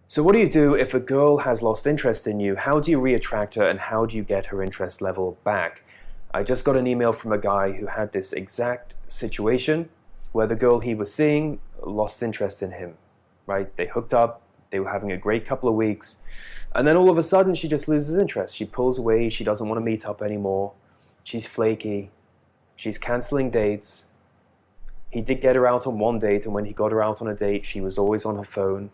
So what do you do if a girl has lost interest in you? How do you re-attract her, and how do you get her interest level back? I just got an email from a guy who had this exact situation where the girl he was seeing lost interest in him, right? They hooked up, they were having a great couple of weeks, and then all of a sudden she just loses interest. She pulls away, she doesn't want to meet up anymore, she's flaky, she's canceling dates. He did get her out on one date, and when he got her out on a date, she was always on her phone.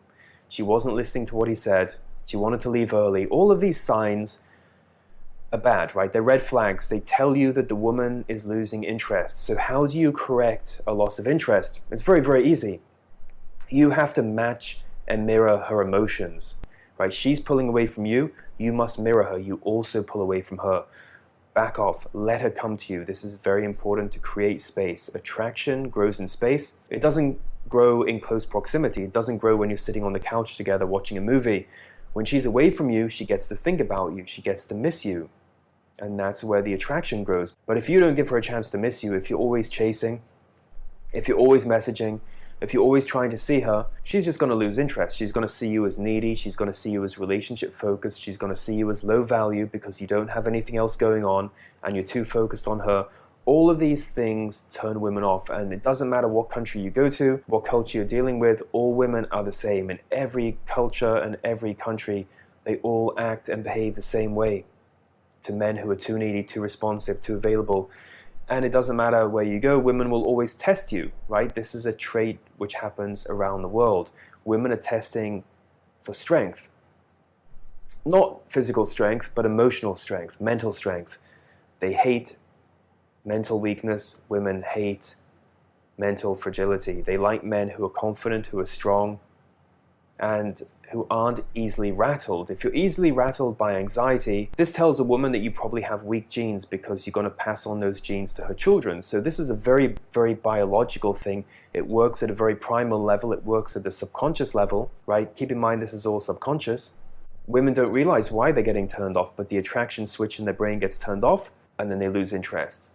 She wasn't listening to what he said. She wanted to leave early. All of these signs are bad, right? They're red flags. They tell you that the woman is losing interest. So how do you correct a loss of interest? It's very, very easy. You have to match and mirror her emotions, right? She's pulling away from you. You must mirror her. You also pull away from her. Back off. Let her come to you. This is very important to create space. Attraction grows in space. It doesn't grow in close proximity. It doesn't grow when you're sitting on the couch together watching a movie. When she's away from you, she gets to think about you. She gets to miss you. And that's where the attraction grows. But if you don't give her a chance to miss you, if you're always chasing, if you're always messaging, if you're always trying to see her, she's just going to lose interest. She's going to see you as needy. She's going to see you as relationship focused. She's going to see you as low value because you don't have anything else going on and you're too focused on her. All of these things turn women off, and it doesn't matter what country you go to, what culture you're dealing with, all women are the same. In every culture and every country, they all act and behave the same way to men who are too needy, too responsive, too available. And it doesn't matter where you go, women will always test you, right? This is a trait which happens around the world. Women are testing for strength. Not physical strength, but emotional strength, mental strength. They hate mental weakness. Women hate mental fragility. They like men who are confident, who are strong, and who aren't easily rattled. If you're easily rattled by anxiety, this tells a woman that you probably have weak genes because you're going to pass on those genes to her children. So this is a very, very biological thing. It works at a very primal level. It works at the subconscious level, right? Keep in mind this is all subconscious. Women don't realize why they're getting turned off, but the attraction switch in their brain gets turned off, and then they lose interest.